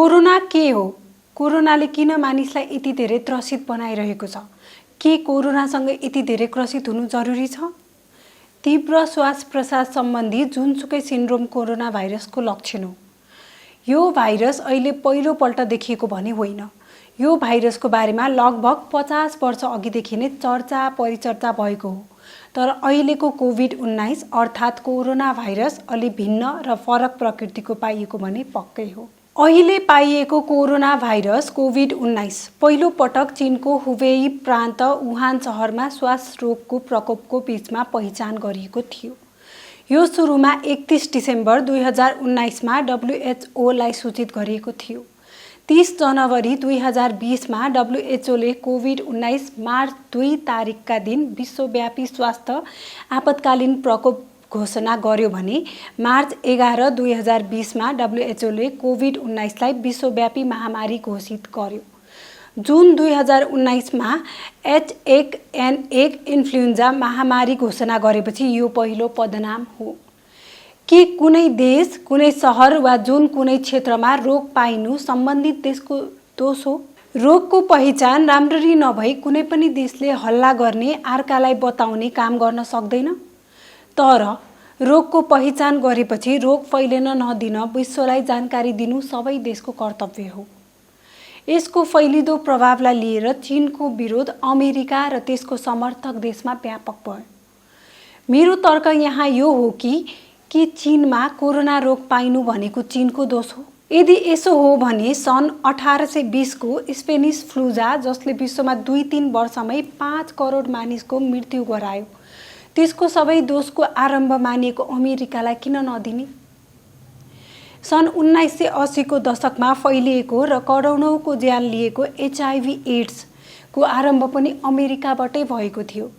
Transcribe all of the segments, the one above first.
Corona के हो? कोरोनाले किन मानिसलाई यति धेरै त्रसित बनाइरहेको छ? के कोरोनासँग यति धेरै ग्रसित हुनु जरुरी छ? तीव्र श्वास प्रश्वास सम्बन्धी जुनसुकै सिन्ड्रोम कोरोना भाइरसको लक्षण हो। यो भाइरस अहिले पहिलोपल्ट देखिएको भने होइन। यो भाइरसको बारेमा लगभग 50 वर्ष अघिदेखि नै चर्चा परिचर्चा भएको हो। तर अहिलेको कोभिड-19 अर्थात् कोरोना भाइरस अलि भिन्न र फरक प्रकृतिको पाइएको भने पक्कै हो। अहिले पाइएको कोरोना भाइरस कोभिड-19 पहिलो पटक चीनको हुबेई प्रान्त वुहान शहरमा श्वास रोगको प्रकोपको बीचमा पहिचान गरिएको थियो। यो सुरुमा 31 डिसेम्बर 2019 मा WHO लाई सूचित गरिएको थियो। 30 जनवरी 2020 मा WHO ले कोभिड-19 मार्च 2 तारिकका दिन विश्वव्यापी स्वास्थ्य आपतकालीन प्रकोप घोषणा गर्यो भने मार्च 11, 2020 मा WHO ले कोभिड-19 लाई विश्वव्यापी महामारी घोषित गर्यो। जुन 2019 मा H1N1 इन्फ्लुएन्जा महामारी घोषणा गरेपछि यो पहिलो पदनाम हो। के कुनै देश, कुनै शहर वा जुन कुनै क्षेत्रमा रोग पाइनु सम्बन्धित देशको दोष हो? रोगको पहिचान राम्ररी नभई कुनै पनि देशले हल्ला गर्ने, अर्कालाई बताउने काम गर्न सक्दैन। तर रोगको पहिचान गरेपछि रोग फैलिन नदिन विश्वलाई जानकारी दिनु सबै देशको कर्तव्य हो। यसको फैलिदो प्रभावलाई लिएर चीनको विरोध अमेरिका र त्यसको समर्थक देशमा व्यापक भयो। मेरो तर्क यहाँ यो हो कि चीनमा कोरोना रोग पाइनु भनेको चीनको दोष हो। यदि यसो हो भने सन् 1820 को स्पेनिस फ्लुजा जसले विश्वमा 2-3 वर्षमै 5 करोड मानिसको मृत्यु गरायो, त्यसको सबै दोषको आरम्भ मानिएको अमेरिकालाई किन नदिने? सन् 1980 को दशकमा फैलिएको र करोडौंको ज्यान लिएको HIV एड्स को आरम्भ पनि अमेरिकाबाटै भएको थियो।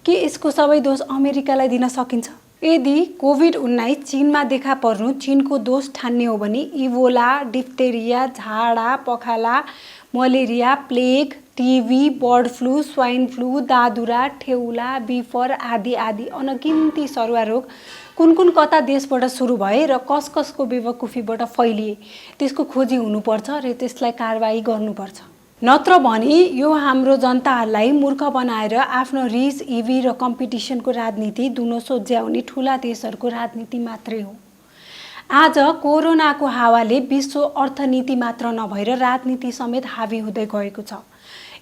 के यसको सबै दोष अमेरिकालाई दिन सकिन्छ? यदि कोभिड-19 चीनमा देखा पर्नु चीनको दोष ठान्ने हो भने इबोला, डिप्थेरिया, झाडा पखाला, malaria, plague, TB, bird flu, swine flu, दादुरा, ठेउला, बिफर आदि आदि अनगिन्ती सरुवा रोग कुन कता देशबाट सुरु भए र कसको बेवकुफीबाट फैलिए त्यसको खोजी हुनुपर्छ र त्यसलाई कारबाही गर्नुपर्छ। नत्र भने यो हाम्रो जनताहरूलाई मूर्ख बनाएर आफ्नो रिस, इभी र कम्पिटिसनको राजनीति दुनो सोझ्याउने ठूला देशहरूको राजनीति मात्रै हो। आज कोरोनाको हावाले विश्व अर्थनीति मात्र नभएर राजनीति समेत हावी हुँदै गएको छ।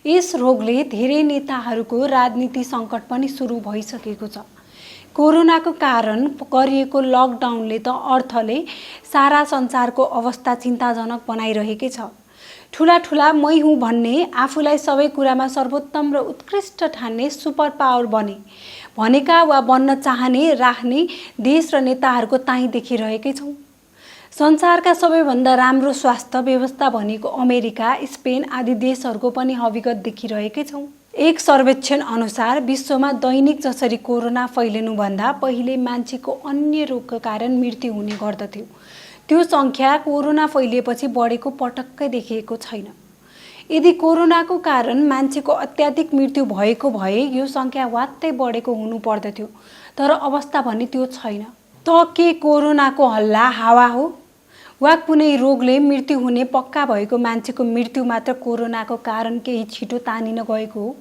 यस रोगले धेरै नेताहरूको राजनीति सङ्कट पनि सुरु भइसकेको छ। कोरोनाको कारण गरिएको लकडाउनले त अर्थले सारा संसारको अवस्था चिन्ताजनक बनाइरहेकै छ। ठूला मै हुँ भन्ने, आफूलाई सबै कुरामा सर्वोत्तम र उत्कृष्ट ठान्ने, सुपर पावर भनेका वा बन्न चाहने राख्ने देश र नेताहरूको ताई देखिरहेकै छौँ। संसारका सबैभन्दा राम्रो स्वास्थ्य व्यवस्था भनेको अमेरिका, स्पेन आदि देशहरूको पनि हविगत देखिरहेकै छौँ। एक सर्वेक्षण अनुसार विश्वमा दैनिक जसरी कोरोना फैलिनुभन्दा पहिले मान्छेको अन्य रोगका कारण मृत्यु हुने गर्दथ्यो, त्यो संख्या कोरोना फैलिएपछि बढेको पटक्कै देखिएको छैन। यदि कोरोनाको कारण मान्छेको अत्याधिक मृत्यु भएको भए यो संख्या वात्तै बढेको हुनु पर्दथ्यो, तर अवस्था भने त्यो छैन। त के कोरोनाको हल्ला हावा हो? वा कुनै रोगले मृत्यु हुने पक्का भएको मान्छेको मृत्यु मात्र कोरोनाको कारण केही छिटो तानिन गएको हो?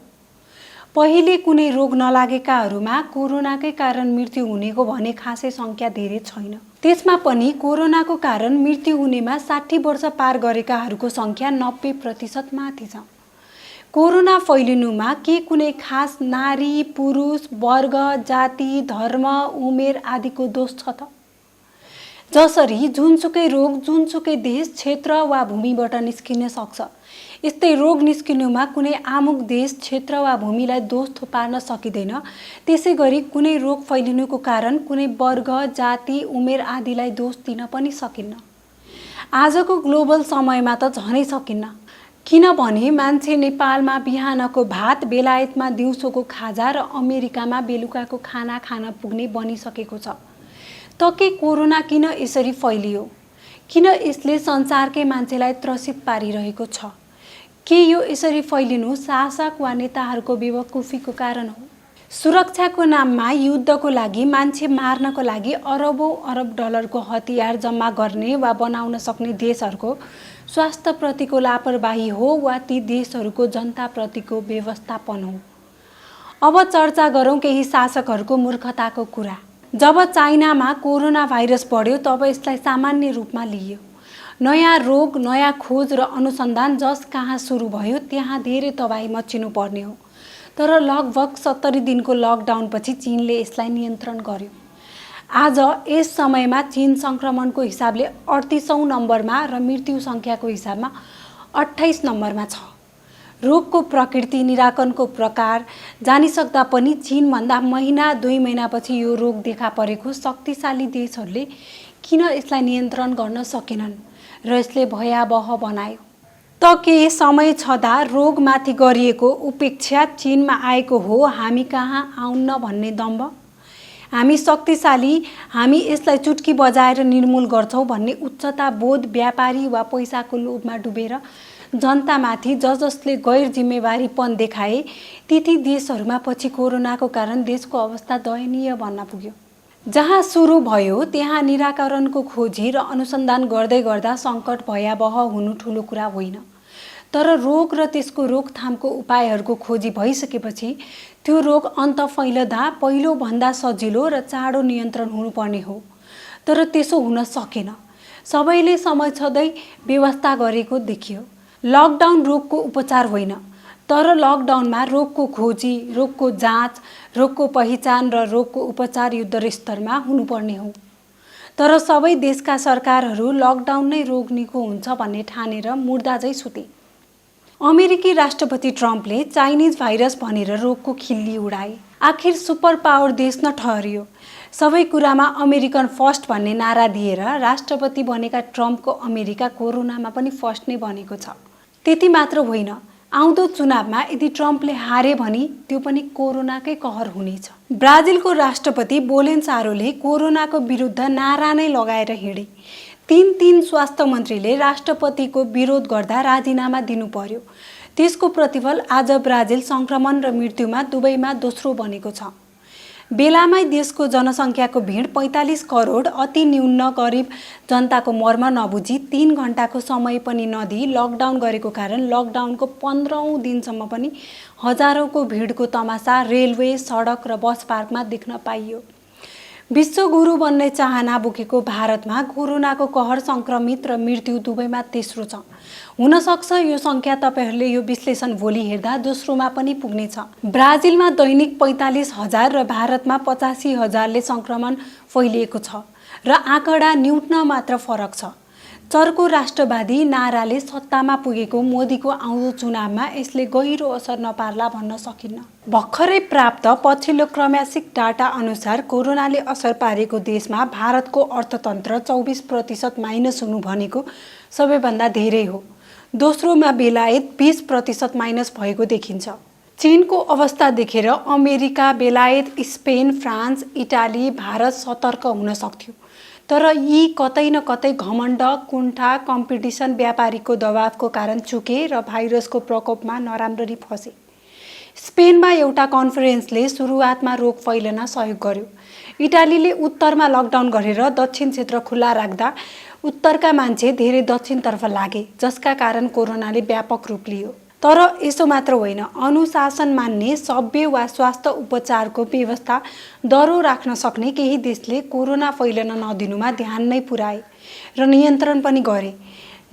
पहिले कुनै रोग नलागेकाहरूमा कोरोनाकै कारण मृत्यु हुनेको भने खासै संख्या धेरै छैन। त्यसमा पनि कोरोनाको कारण मृत्यु हुनेमा 60 वर्ष पार गरेकाहरूको संख्या 90% माथि छ। कोरोना फैलिनुमा के कुनै खास नारी, पुरुष, वर्ग, जाति, धर्म, उमेर आदिको दोष छ त? जसरी जुनसुकै रोग जुनसुकै देश, क्षेत्र वा भूमिबाट निस्किन सक्छ, यस्तै रोग निस्किनुमा कुनै आमुक देश, क्षेत्र वा भूमिलाई दोष थोपार्न सकिँदैन। त्यसै गरी कुनै रोग फैलिनुको कारण कुनै वर्ग, जाति, उमेर आदिलाई दोष दिन पनि सकिन्न। आजको ग्लोबल समयमा त झनै सकिन्न। किनभने मान्छे नेपालमा बिहानको भात, बेलायतमा दिउँसोको खाजा र अमेरिकामा बेलुकाको खाना खान पुग्ने बनिसकेको छ। त के कोरोना किन यसरी फैलियो? किन यसले संसारकै मान्छेलाई त्रसित पारिरहेको छ? के यो यसरी फैलिनु शासक वा नेताहरूको बेवकुफीको कारण हो? सुरक्षाको नाममा युद्धको लागि, मान्छे मार्नको लागि अरबौं अरब डलरको हतियार जम्मा गर्ने वा बनाउन सक्ने देशहरूको स्वास्थ्यप्रतिको लापरवाही हो वा ती देशहरूको जनताप्रतिको व्यवस्थापन हो। अब चर्चा गरौँ केही शासकहरूको मूर्खताको कुरा। जब चाइनामा कोरोना भाइरस बढ्यो तब यसलाई सामान्य रूपमा लिइयो। नयाँ रोग, नयाँ खोज र अनुसन्धान जस कहाँ सुरु भयो त्यहाँ धेरै तबाही मचिनु पर्ने हो। तर लगभग 70 दिनको लकडाउनपछि चीनले यसलाई नियन्त्रण गर्यो। आज यस समयमा चीन सङ्क्रमणको हिसाबले 38औं नम्बरमा र मृत्यु सङ्ख्याको हिसाबमा 28 नम्बरमा छ। रोगको प्रकृति, निराकरणको प्रकार जानिसक्दा पनि चीनभन्दा महिना 2 महिनापछि यो रोग देखा परेको शक्तिशाली देशहरूले किन यसलाई नियन्त्रण गर्न सकेनन् र यसले भयावह बनायो? त के समय छँदा रोगमाथि गरिएको उपेक्षा चीनमा आएको हो हामी कहाँ आउन्न भन्ने दम्भ? हामी शक्तिशाली, हामी यसलाई चुट्की बजाएर निर्मूल गर्छौँ भन्ने उच्चता बोध व्यापारी वा पैसाको लोभमा डुबेर जनतामाथि जसले गैर जिम्मेवारीपन देखाए ती देशहरूमा पछि कोरोनाको कारण देशको अवस्था दयनीय बन्न पुग्यो। जहाँ सुरु भयो त्यहाँ निराकरणको खोजी र अनुसन्धान गर्दै गर्दा सङ्कट भयावह हुनु ठुलो कुरा होइन। तर रोग र त्यसको रोकथामको उपायहरूको खोजी भइसकेपछि त्यो रोग अन्त फैलदा पहिलोभन्दा सजिलो र चाँडो नियन्त्रण हुनुपर्ने हो। तर त्यसो हुन सकेन। सबैले समय छँदै व्यवस्था गरेको देखियो। लकडाउन रोगको उपचार होइन, तर लकडाउनमा रोगको खोजी, रोगको जाँच, रोगको पहिचान र रोगको उपचार युद्ध स्तरमा हुनुपर्ने हो। तर सबै देशका सरकारहरू लकडाउन नै रोग निको हुन्छ भन्ने ठानेर मुर्दा झै सुते। अमेरिकी राष्ट्रपति ट्रम्पले चाइनिज भाइरस भनेर रोगको खिल्ली उडाए। आखिर सुपर पावर देश न ठहरियो। सबै कुरामा अमेरिकन फर्स्ट भन्ने नारा दिएर राष्ट्रपति बनेका ट्रम्पको अमेरिका कोरोनामा पनि फर्स्ट नै बनेको छ। त्यति मात्र होइन, आउँदो चुनावमा यदि ट्रम्पले हारे भने त्यो पनि कोरोनाकै कहर हुनेछ। ब्राजिलको राष्ट्रपति बोलेन्सारोले कोरोनाको विरुद्ध नारा नै लगाएर हिँडे। तीन स्वास्थ्य मन्त्रीले राष्ट्रपतिको विरोध गर्दा राजीनामा दिनु पर्यो। त्यसको प्रतिफल आज ब्राजिल सङ्क्रमण र मृत्युमा दुवैमा दोस्रो बनेको छ। बेलामै देशको जनसङ्ख्याको भिड 45 करोड अति न्यून गरिब जनताको मर्म नबुझी 3 घण्टाको समय पनि नदिई लकडाउन गरेको कारण लकडाउनको 15औं दिनसम्म पनि हजारौंको भिडको तमासा रेलवे, सडक र बस पार्कमा देख्न पाइयो। विश्वगुरु बन्ने चाहना बोकेको भारतमा कोरोनाको कहर सङ्क्रमित र मृत्यु दुवैमा तेस्रो छ। हुन सक्छ यो सङ्ख्या तपाईहरूले यो विश्लेषण भोलि हेर्दा दोस्रोमा पनि पुग्नेछ। ब्राजिलमा दैनिक 45,000 र भारतमा 85,000ले सङ्क्रमण फैलिएको छ र आँकडा न्यून मात्र फरक छ। चर्को राष्ट्रवादी नाराले सत्तामा पुगेको मोदीको आउँदो चुनावमा यसले गहिरो असर नपार्ला भन्न सकिन्न। भर्खरै प्राप्त पछिल्लो त्रैमासिक डाटा अनुसार कोरोनाले असर पारेको देशमा भारतको अर्थतन्त्र 24% माइनस हुनु भनेको सबैभन्दा धेरै हो। दोस्रोमा बेलायत 20% माइनस भएको देखिन्छ। चीनको अवस्था देखेर अमेरिका, बेलायत, स्पेन, फ्रान्स, इटाली, भारत सतर्क हुन सक्थ्यो। तर यी कतै न कतै घमण्ड, कुण्ठा, कम्पिटिसन, व्यापारीको दबावको कारण चुके र भाइरसको प्रकोपमा नराम्ररी फसे। स्पेनमा एउटा कन्फरेन्सले सुरुवातमा रोग फैलन सहयोग गर्यो। इटालीले उत्तरमा लकडाउन गरेर दक्षिण क्षेत्र खुल्ला राख्दा उत्तरका मान्छे धेरै दक्षिणतर्फ लागे, जसका कारण कोरोनाले व्यापक रूप लियो। तर यसो मात्र होइन, अनुशासन मान्ने सभ्य वा स्वास्थ्य उपचारको व्यवस्था दह्रो राख्न सक्ने केही देशले कोरोना फैलन नदिनुमा ध्यान नै पुर्याए र नियन्त्रण पनि गरे,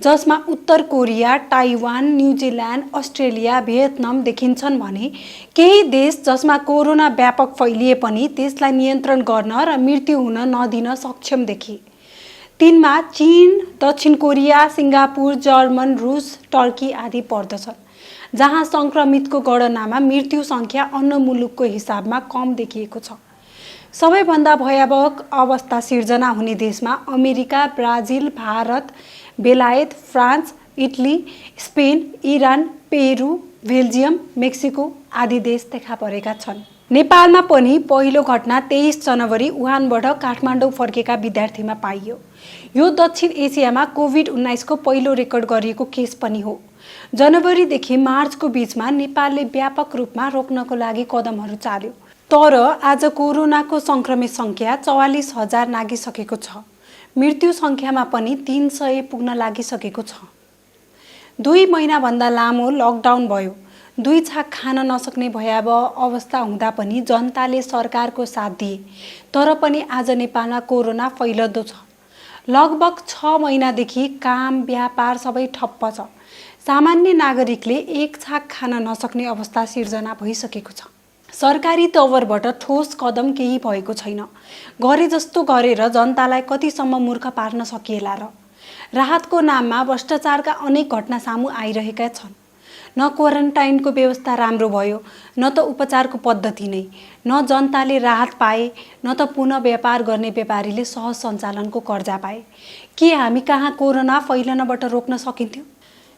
जसमा उत्तर Korea, Taiwan, New Zealand, Australia, Vietnam देखिन्छन् भने केही देश जसमा कोरोना व्यापक फैलिए पनि त्यसलाई नियन्त्रण गर्न र मृत्यु हुन नदिन सक्षम देखिए। तिनमा चीन, दक्षिण कोरिया, सिङ्गापुर, जर्मन, रुस, टर्की आदि पर्दछन्, जहाँ सङ्क्रमितको गणनामा मृत्यु सङ्ख्या अन्य मुलुकको हिसाबमा कम देखिएको छ। सबैभन्दा भयावह अवस्था सिर्जना हुने देशमा अमेरिका, ब्राजिल, भारत, बेलायत, France, Italy, Spain, Iran, Peru, Belgium, Mexico आदि देश देखा परेका छन्। नेपालमा पनि पहिलो घटना 23 जनवरी वुहानबाट काठमाडौँ फर्केका विद्यार्थीमा पाइयो। यो दक्षिण एसियामा कोभिड-19 को पहिलो रेकर्ड गरिएको केस पनि हो। जनवरीदेखि मार्चको बीचमा नेपालले व्यापक रूपमा रोक्नको लागि कदमहरू चाल्यो। तर आज कोरोनाको सङ्क्रमित सङ्ख्या 44,000 नागिसकेको छ। मृत्यु सङ्ख्यामा पनि 300 पुग्न लागिसकेको छ। 2 महिनाभन्दा लामो लकडाउन भयो। 2 छाक खान नसक्ने भयावह अवस्था हुँदा पनि जनताले सरकारको साथ दिए। तर पनि आज नेपालमा कोरोना फैलदो छ। लगभग 6 महिनादेखि काम व्यापार सबै ठप्प छ। सामान्य नागरिकले 1 छाक खान नसक्ने अवस्था सिर्जना भइसकेको छ। सरकारी तवरबाट ठोस कदम केही भएको छैन। गरे जस्तो गरेर जनतालाई कतिसम्म मूर्ख पार्न सकिएला र? राहतको नाममा भ्रष्टाचारका अनेक घटना सामु आइरहेका छन्। न क्वारेन्टाइनको व्यवस्था राम्रो भयो, न त उपचारको पद्धति नै, न जनताले राहत पाए, न त पुनः व्यापार गर्ने व्यापारीले सहज सञ्चालनको कर्जा पाए। के हामी कहाँ कोरोना फैलनबाट रोक्न सकिन्थ्यो?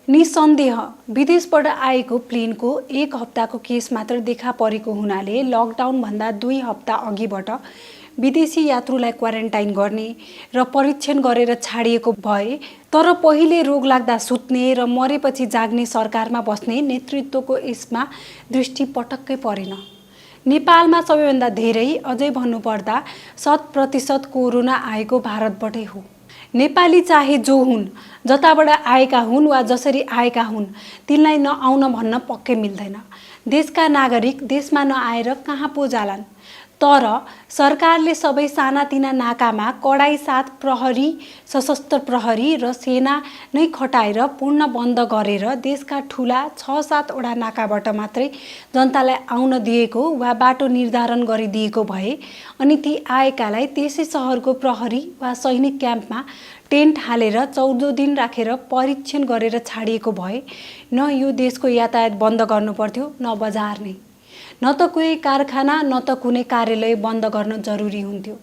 निसन्देह विदेशबाट आएको प्लेनको 1 हप्ताको केस मात्र देखा परेको हुनाले लकडाउनभन्दा 2 हप्ता अघिबाट विदेशी यात्रुलाई क्वारेन्टाइन गर्ने र परीक्षण गरेर छाडिएको भए, तर पहिले रोग लाग्दा सुत्ने र मरेपछि जाग्ने सरकारमा बस्ने नेतृत्वको यसमा दृष्टि पटक्कै परेन। नेपालमा सबैभन्दा धेरै, अझै भन्नुपर्दा 100% कोरोना आएको भारतबाटै हो। नेपाली चाहे जो हुन्, जताबाट आएका हुन् वा जसरी आएका हुन्, तिनलाई नआउन भन्न पक्कै मिल्दैन। देशका नागरिक देशमा नआएर कहाँ पो जालान्? तर सरकारले सबै सानातिना नाकामा कडाई साथ प्रहरी, सशस्त्र प्रहरी र सेना नै खटाएर पूर्ण बन्द गरेर देशका ठुला 6-7 वटा नाकाबाट मात्रै जनतालाई आउन दिएको वा बाटो निर्धारण गरिदिएको भए अनि ती आएकालाई त्यसै सहरको प्रहरी वा सैनिक क्याम्पमा टेन्ट हालेर 14 दिन राखेर परीक्षण गरेर छाडिएको भए न यो देशको यातायात बन्द गर्नु पर्थ्यो, न बजार नै, न त कुनै कारखाना, न त कुनै कार्यालय बन्द गर्न जरुरी हुन्थ्यो,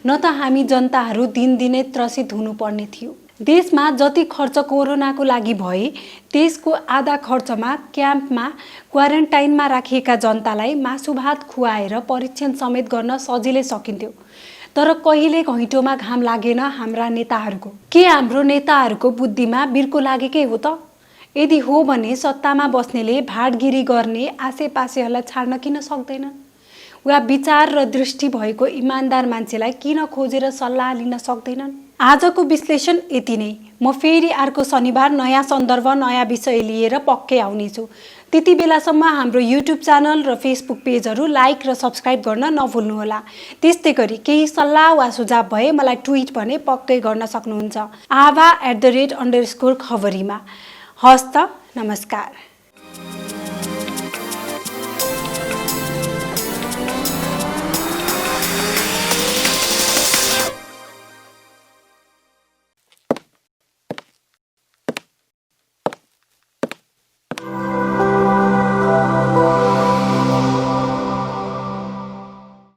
न त हामी जनताहरू दिनदिनै त्रसित हुनुपर्ने थियो। देशमा जति खर्च कोरोनाको लागि भए त्यसको आधा खर्चमा क्याम्पमा क्वारेन्टाइनमा राखिएका जनतालाई मासु भात खुवाएर परीक्षण समेत गर्न सजिलै सकिन्थ्यो। तर कहिले घैँटोमा घाम लागेन हाम्रा नेताहरूको। के हाम्रो नेताहरूको बुद्धिमा बिर्को लागेकै हो त? यदि हो भने सत्तामा बस्नेले भाडगिरी गर्ने आसेपासेहरूलाई छाड्न किन सक्दैनन्? वा विचार र दृष्टि भएको इमान्दार मान्छेलाई किन खोजेर सल्लाह लिन सक्दैनन्? आजको विश्लेषण यति नै। म फेरि अर्को शनिबार नयाँ सन्दर्भ, नयाँ विषय लिएर पक्कै आउनेछु। त्यति बेलासम्म हाम्रो युट्युब च्यानल र फेसबुक पेजहरू लाइक र सब्सक्राइब गर्न नभुल्नुहोला। त्यस्तै गरी केही सल्लाह वा सुझाव भए मलाई ट्विट भने पक्कै गर्न सक्नुहुन्छ। आभा @_खबरीमा। हस्त, नमस्कार।